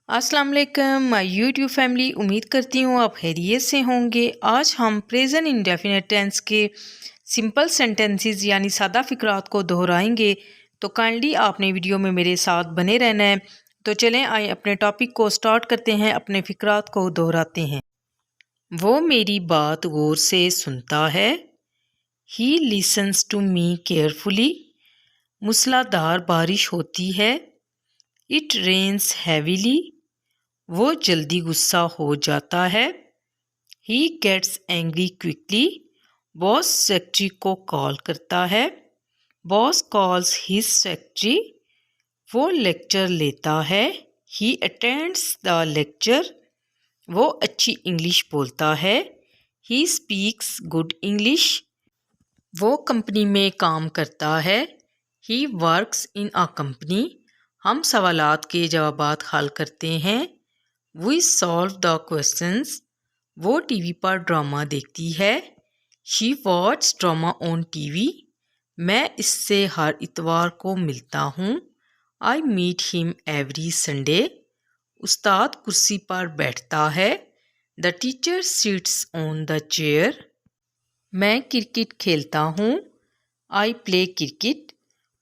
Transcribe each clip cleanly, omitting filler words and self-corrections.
अस्सलाम वालेकुम my YouTube family. उम्मीद करती हूँ आप खैरियत से होंगे। आज हम प्रेजेंट इंडेफिनिट टेंस के सिंपल सेंटेंसेस यानी सादा फ़िक्रात को दोहराएंगे, तो काइंडली आपने वीडियो में मेरे साथ बने रहना है। तो चलें आए अपने टॉपिक को स्टार्ट करते हैं, अपने फ़िक्रात को दोहराते हैं। वो मेरी बात गौर से सुनता है। He listens to me carefully. मूसलाधार बारिश होती है। It rains heavily. वो जल्दी गुस्सा हो जाता है। He gets angry quickly. Boss secretary को कॉल करता है। Boss calls his secretary. वो लेक्चर लेता है। He attends the lecture. वो अच्छी इंग्लिश बोलता है। He speaks good English. वो कंपनी में काम करता है। He works in a company. हम सवालात के जवाबात हल करते हैं। We solve the questions. वो टीवी पर ड्रामा देखती है। She watch drama on TV. मैं इससे हर इतवार को मिलता हूँ। I meet him every Sunday. उस्ताद कुर्सी पर बैठता है। The teacher sits on the chair. मैं क्रिकेट खेलता हूँ। I play cricket.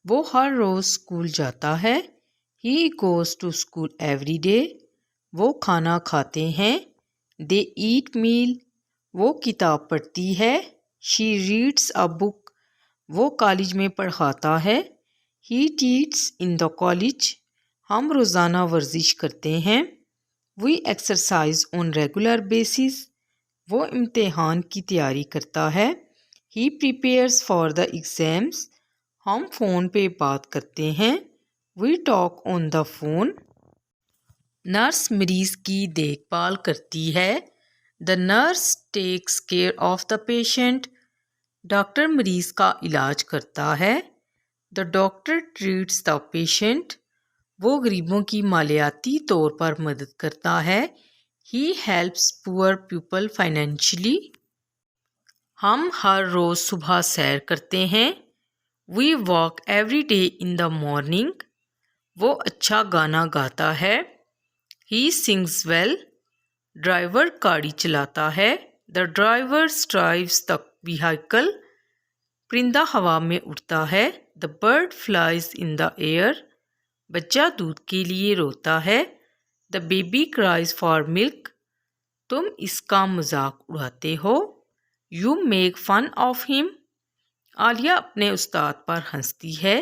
वो हर रोज़ स्कूल जाता है। He goes to school every day. वो खाना खाते हैं। दे ईट मील। वो किताब पढ़ती है। She reads a book. वो कॉलेज में पढ़ाता है। He teach in the college. हम रोज़ाना वर्जिश करते हैं। We exercise on regular basis. वो इम्तिहान की तैयारी करता है। He prepares for the exams. हम फ़ोन पे बात करते हैं। We talk on the phone. Nurse मरीज़ की देखभाल करती है। The nurse takes care of the patient. Doctor मरीज़ का इलाज करता है। The doctor treats the patient. वो गरीबों की मालियाती तौर पर मदद करता है। He helps poor people financially. हम हर रोज़ सुबह सैर करते हैं। We walk every day in the morning. वो अच्छा गाना गाता है। He sings well. ड्राइवर गाड़ी चलाता है। The driver drives the vehicle. परिंदा हवा में उड़ता है। The bird flies in the air. बच्चा दूध के लिए रोता है। The baby cries for milk. तुम इसका मजाक उड़ाते हो। You make fun of him. Alia अपने उस्ताद पर हंसती है।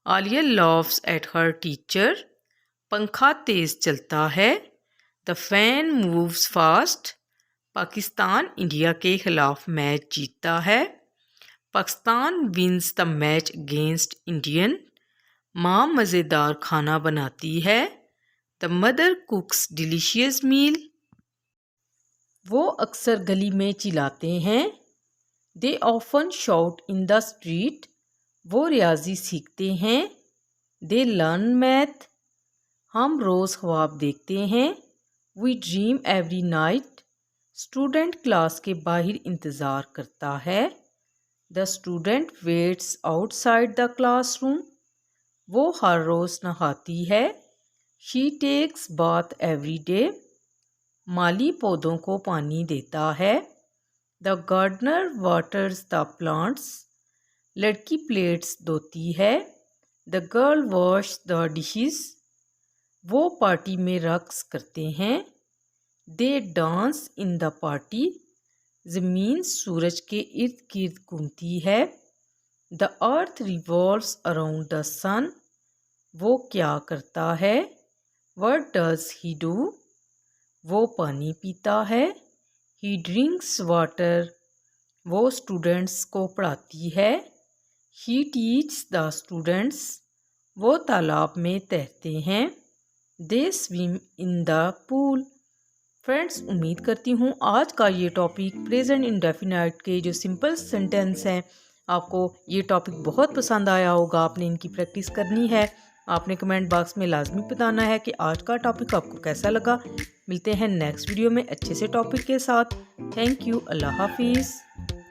Alia loves at her teacher. पंखा तेज चलता है। The fan moves fast. Pakistan India के खिलाफ मैच जीतता है। Pakistan wins the match against Indian. माँ मज़ेदार खाना बनाती है। The mother cooks delicious meal. वो अक्सर गली में चिल्लाते हैं। They often shout in the street. वो रियाजी सीखते हैं। They learn math. हम रोज़ ख्वाब देखते हैं। We dream every night. Student class के बाहर इंतज़ार करता है। The student waits outside the classroom. वो हर रोज़ नहाती है। She takes bath every day. माली पौधों को पानी देता है। The gardener waters the plants. लड़की प्लेट्स धोती है। The girl wash the dishes. वो पार्टी में रक्स करते हैं। They dance in the party. ज़मीन सूरज के इर्द गिर्द घूमती है। The earth revolves around the sun. वो क्या करता है। What does he do. वो पानी पीता है। He drinks water. वो स्टूडेंट्स को पढ़ाती है। He teach the students. वो तालाब में तैरते हैं। They swim in the pool. Friends, उम्मीद करती हूँ आज का ये टॉपिक प्रेजेंट इंडेफिनाइट के जो सिंपल सेंटेंस हैं, आपको ये टॉपिक बहुत पसंद आया होगा। आपने इनकी प्रैक्टिस करनी है। आपने कमेंट बॉक्स में लाजमी बताना है कि आज का टॉपिक आपको कैसा लगा। मिलते हैं नेक्स्ट वीडियो में अच्छे से टॉपिक के साथ। Thank you. अल्लाह हाफिज़।